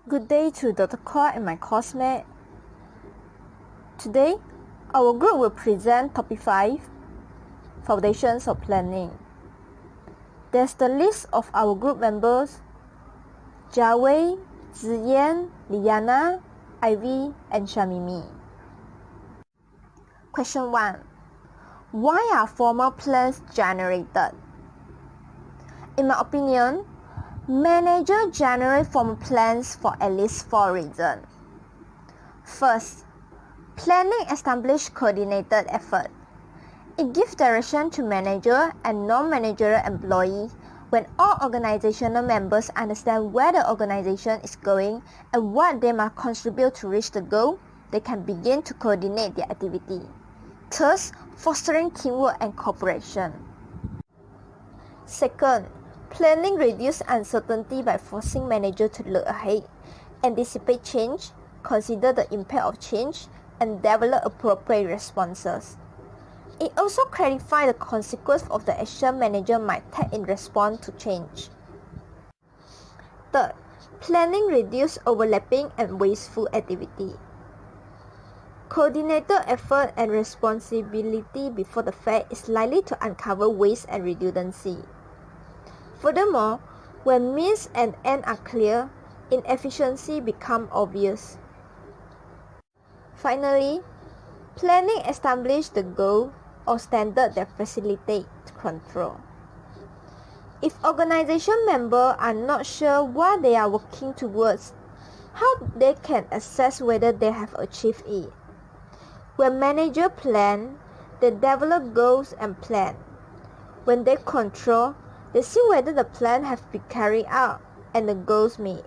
Good day to Dr. Kor and my coursemate. Today, our group will present Topic 5, Foundations of Planning. There's the list of our group members: Jiawei, Ziyan, Liana, Ivy, and Shamimi. Question 1. Why are formal plans generated? In my opinion, managers generate formal plans for at least 4 reasons. First, planning establishes coordinated effort. It gives direction to manager and non-managerial employees. When all organizational members understand where the organization is going and what they must contribute to reach the goal, they can begin to coordinate their activity, thus fostering teamwork and cooperation. Second, planning reduces uncertainty by forcing managers to look ahead, anticipate change, consider the impact of change, and develop appropriate responses. It also clarifies the consequences of the action manager might take in response to change. Third, planning reduces overlapping and wasteful activity. Coordinated effort and responsibility before the fact is likely to uncover waste and redundancy. Furthermore, when means and end are clear, inefficiency becomes obvious. Finally, planning establishes the goal or standard that facilitate control. If organization members are not sure what they are working towards, how they can assess whether they have achieved it? When managers plan, they develop goals and plan. When they control, they see whether the plan has been carried out and the goals met.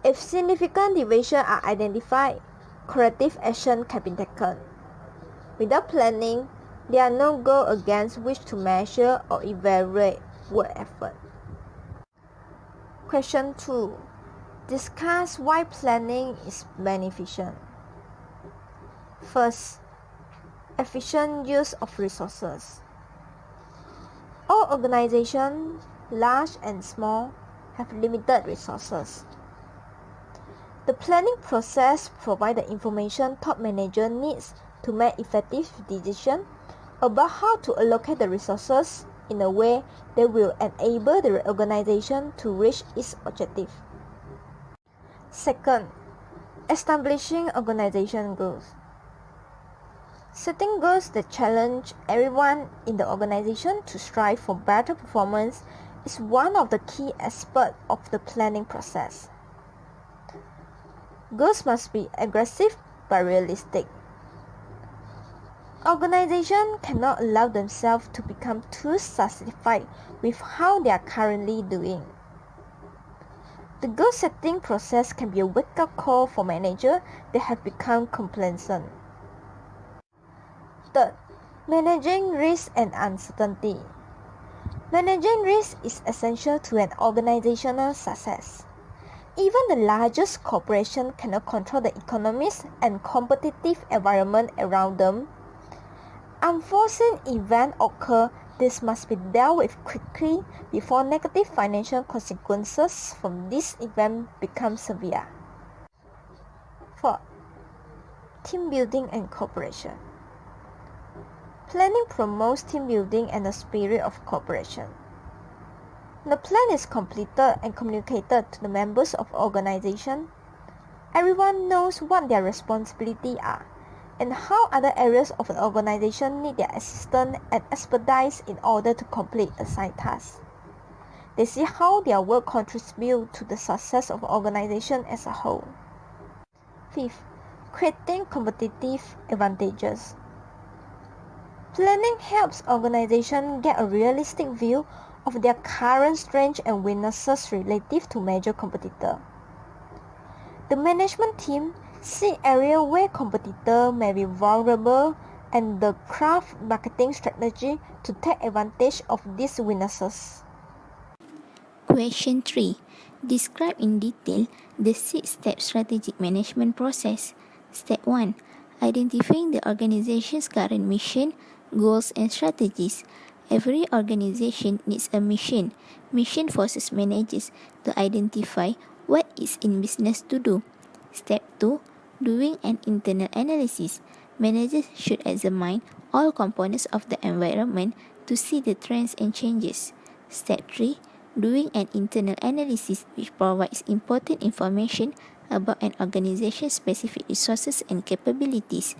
If significant deviations are identified, corrective action can be taken. Without planning, there are no goals against which to measure or evaluate work effort. Question 2. Discuss why planning is beneficial. First, efficient use of resources. All organizations, large and small, have limited resources. The planning process provides the information top manager needs to make effective decisions about how to allocate the resources in a way that will enable the organization to reach its objective. Second, establishing organization goals. Setting goals that challenge everyone in the organization to strive for better performance is one of the key aspects of the planning process. Goals must be aggressive but realistic. Organizations cannot allow themselves to become too satisfied with how they are currently doing. The goal-setting process can be a wake-up call for managers that have become complacent. Third, managing risk and uncertainty. Managing risk is essential to an organizational success. Even the largest corporations cannot control the economics and competitive environment around them. Unforeseen events occur. This must be dealt with quickly before negative financial consequences from this event become severe. Fourth, team building and cooperation. Planning promotes team building and the spirit of cooperation. The plan is completed and communicated to the members of the organization. Everyone knows what their responsibilities are and how other areas of the organization need their assistance and expertise in order to complete assigned tasks. They see how their work contributes to the success of the organization as a whole. Fifth, creating competitive advantages. Planning helps organizations get a realistic view of their current strengths and weaknesses relative to major competitors. The management team see areas where competitors may be vulnerable and craft marketing strategy to take advantage of these weaknesses. Question 3. Describe in detail the 6-step strategic management process. Step 1. Identifying the organization's current mission, goals, and strategies. Every organization needs a mission. Mission forces managers to identify what is in business to do. Step 2. Doing an internal analysis. Managers should examine all components of the environment to see the trends and changes. Step 3. Doing an internal analysis which provides important information about an organization's specific resources and capabilities.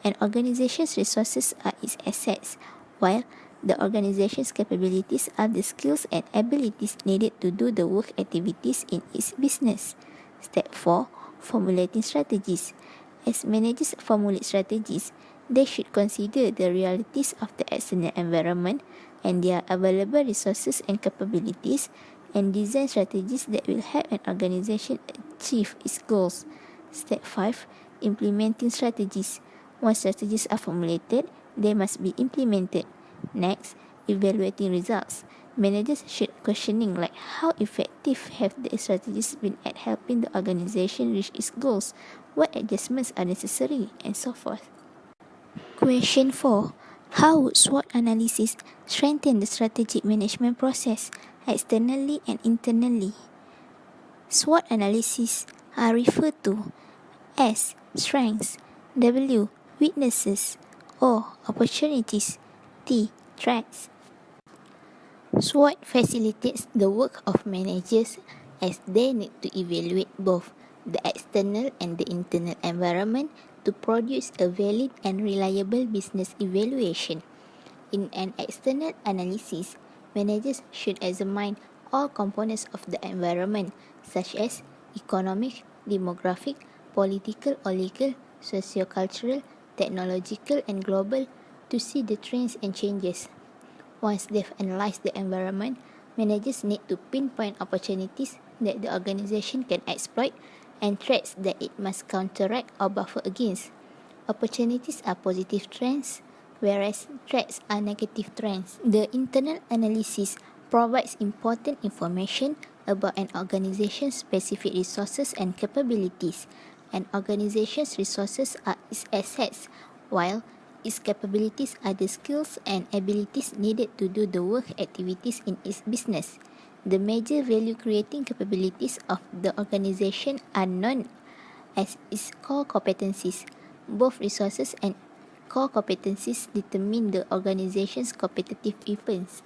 An organization's resources are its assets, while the organization's capabilities are the skills and abilities needed to do the work activities in its business. Step 4. Formulating strategies. As managers formulate strategies, they should consider the realities of the external environment and their available resources and capabilities, and design strategies that will help an organization achieve its goals. Step 5. Implementing strategies. Once strategies are formulated, they must be implemented. Next, evaluating results. Managers should questioning like how effective have the strategies been at helping the organization reach its goals, what adjustments are necessary, and so forth. Question 4. How would SWOT analysis strengthen the strategic management process externally and internally? SWOT analysis are referred to as strengths, W, weaknesses, O, opportunities, T, threats. SWOT facilitates the work of managers as they need to evaluate both the external and the internal environment to produce a valid and reliable business evaluation. In an external analysis, managers should examine all components of the environment, such as economic, demographic, political or legal, socio-cultural, technological, and global, to see the trends and changes. Once they've analyzed the environment, managers need to pinpoint opportunities that the organization can exploit and threats that it must counteract or buffer against. Opportunities are positive trends, whereas threats are negative trends. The internal analysis provides important information about an organization's specific resources and capabilities. An organization's resources are its assets, while its capabilities are the skills and abilities needed to do the work activities in its business. The major value-creating capabilities of the organization are known as its core competencies. Both resources and core competencies determine the organization's competitive events.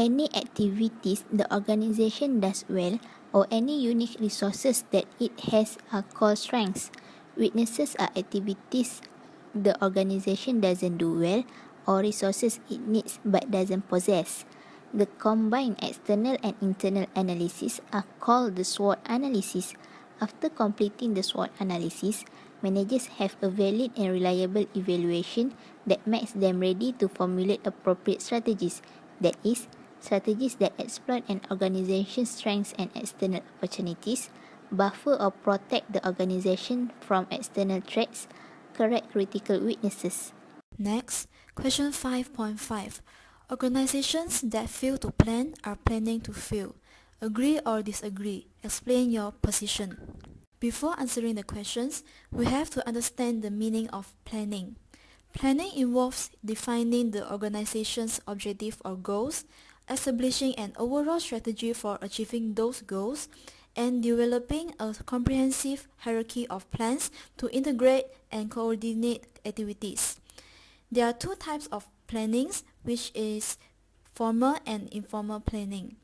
Any activities the organization does well or any unique resources that it has are core strengths. Weaknesses are activities the organization doesn't do well or resources it needs but doesn't possess. The combined external and internal analysis are called the SWOT analysis. After completing the SWOT analysis, managers have a valid and reliable evaluation that makes them ready to formulate appropriate strategies. That is, strategies that exploit an organization's strengths and external opportunities, buffer or protect the organization from external threats, correct critical weaknesses. Next, question 5.5. Organizations that fail to plan are planning to fail. Agree or disagree? Explain your position. Before answering the questions, we have to understand the meaning of planning. Planning involves defining the organization's objective or goals, establishing an overall strategy for achieving those goals, and developing a comprehensive hierarchy of plans to integrate and coordinate activities. There are two types of plannings, which is formal and informal planning.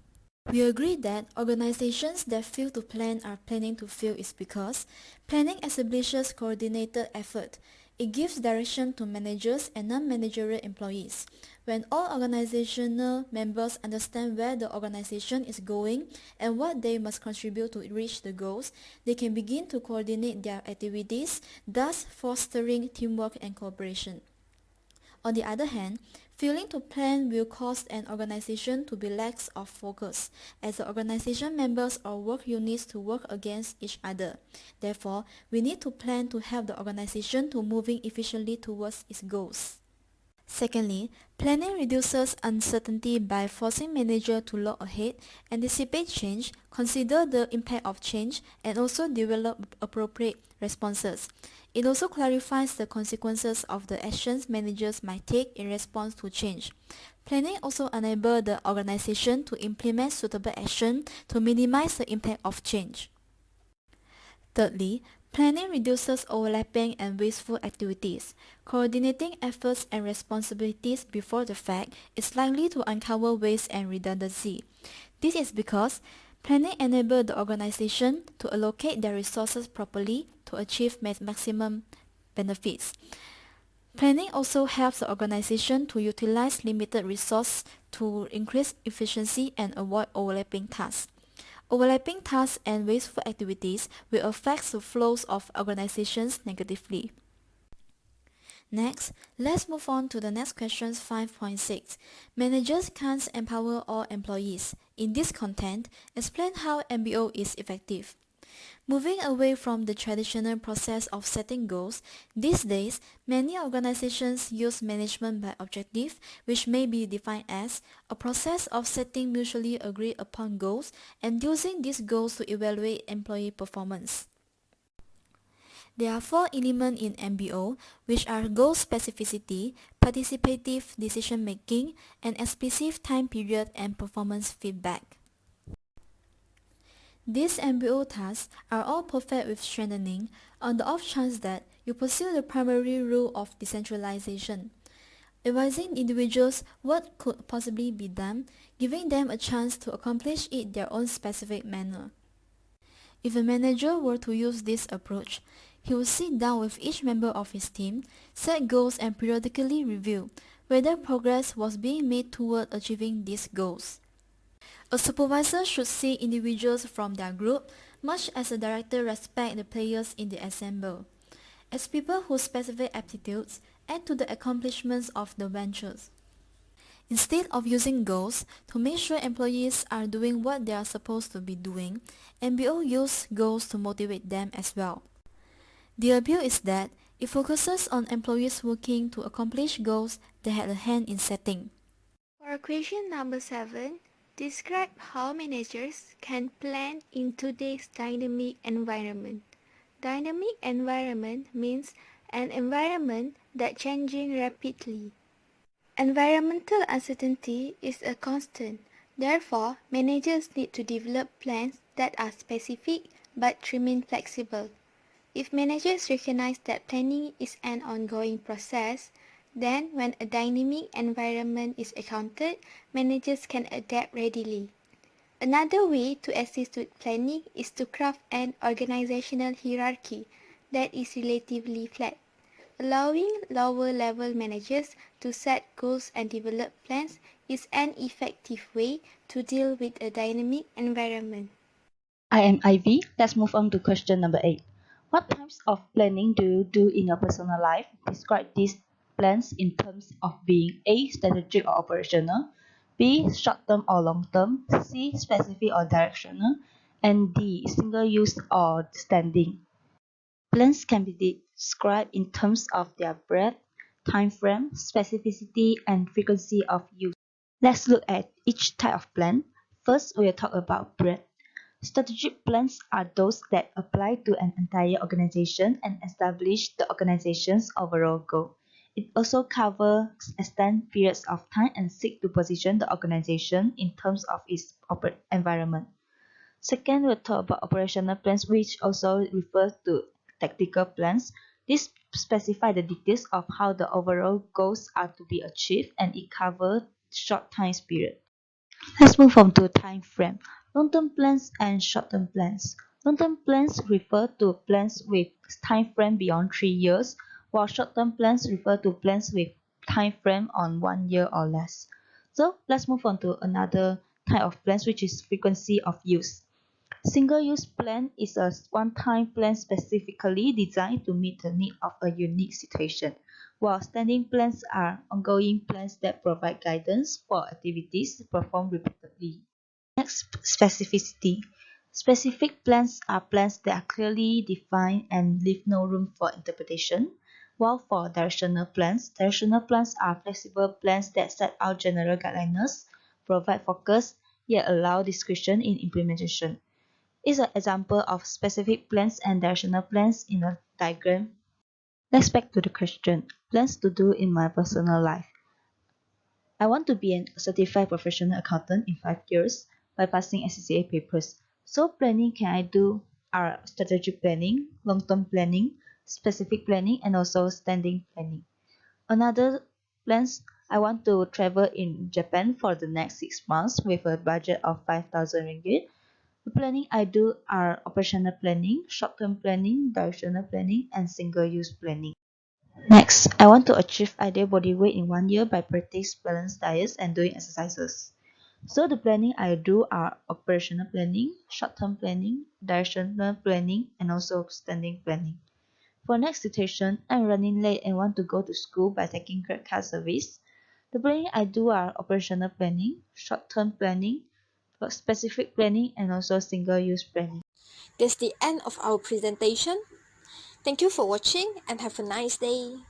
We agree that organizations that fail to plan are planning to fail is because planning establishes coordinated effort. It gives direction to managers and non-managerial employees. When all organizational members understand where the organization is going and what they must contribute to reach the goals, they can begin to coordinate their activities, thus fostering teamwork and cooperation. On the other hand, failing to plan will cause an organization to be lax of focus, as the organization members or work units to work against each other. Therefore, we need to plan to help the organization to moving efficiently towards its goals. Secondly, planning reduces uncertainty by forcing managers to look ahead, anticipate change, consider the impact of change, and also develop appropriate responses. It also clarifies the consequences of the actions managers might take in response to change. Planning also enables the organization to implement suitable action to minimize the impact of change. Thirdly, planning reduces overlapping and wasteful activities. Coordinating efforts and responsibilities before the fact is likely to uncover waste and redundancy. This is because planning enables the organization to allocate their resources properly to achieve maximum benefits. Planning also helps the organization to utilize limited resources to increase efficiency and avoid overlapping tasks. Overlapping tasks and wasteful activities will affect the flows of organizations negatively. Next, let's move on to the next question 5.6. Managers can't empower all employees. In this content, explain how MBO is effective. Moving away from the traditional process of setting goals, these days, many organizations use management by objective, which may be defined as a process of setting mutually agreed upon goals and using these goals to evaluate employee performance. There are four elements in MBO, which are goal specificity, participative decision making, and explicit time period and performance feedback. These MBO tasks are all perfect with strengthening on the off chance that you pursue the primary rule of decentralization, advising individuals what could possibly be done, giving them a chance to accomplish it their own specific manner. If a manager were to use this approach, he would sit down with each member of his team, set goals and periodically review whether progress was being made toward achieving these goals. A supervisor should see individuals from their group much as a director respects the players in the ensemble, as people whose specific aptitudes add to the accomplishments of the ventures. Instead of using goals to make sure employees are doing what they are supposed to be doing, MBO use goals to motivate them as well. The appeal is that it focuses on employees working to accomplish goals they had a hand in setting. For question number 7, describe how managers can plan in today's dynamic environment. Dynamic environment means an environment that changing rapidly. Environmental uncertainty is a constant. Therefore, managers need to develop plans that are specific but remain flexible. If managers recognize that planning is an ongoing process, then when a dynamic environment is encountered, managers can adapt readily. Another way to assist with planning is to craft an organizational hierarchy that is relatively flat. Allowing lower-level managers to set goals and develop plans is an effective way to deal with a dynamic environment. I am Ivy. Let's move on to question number 8. What types of planning do you do in your personal life? Describe these plans in terms of being A. Strategic or operational, B. Short-term or long-term, C. Specific or directional, and D. Single-use or standing. Plans can be described in terms of their breadth, time frame, specificity, and frequency of use. Let's look at each type of plan. First, we'll talk about breadth. Strategic plans are those that apply to an entire organization and establish the organization's overall goal. It also covers extended periods of time and seeks to position the organization in terms of its environment. Second, we'll talk about operational plans, which also refers to tactical plans. These specify the details of how the overall goals are to be achieved, and it covers short time period. Let's move on to time frame. Long-term plans and short-term plans. Long-term plans refer to plans with time frame beyond 3 years, while short-term plans refer to plans with time frame on 1 year or less. So let's move on to another type of plans, which is frequency of use. Single-use plan is a one-time plan specifically designed to meet the need of a unique situation, while standing plans are ongoing plans that provide guidance for activities performed repeatedly. Next, specificity. Specific plans are plans that are clearly defined and leave no room for interpretation, while for directional plans are flexible plans that set out general guidelines, provide focus, yet allow discretion in implementation. Is an example of specific plans and directional plans in a diagram. Let's back to the question. Plans to do in my personal life. I want to be a certified professional accountant in 5 years by passing SCCA papers. So planning can I do are strategic planning, long-term planning, specific planning, and also standing planning. Another plans, I want to travel in Japan for the next 6 months with a budget of 5,000 ringgit. The planning I do are operational planning, short-term planning, directional planning, and single-use planning. Next, I want to achieve ideal body weight in 1 year by practice balanced diets and doing exercises. So the planning I do are operational planning, short-term planning, directional planning, and also standing planning. For next situation, I'm running late and want to go to school by taking Grab car service. The planning I do are operational planning, short-term planning, specific planning, and also single-use planning. That's the end of our presentation. Thank you for watching and have a nice day.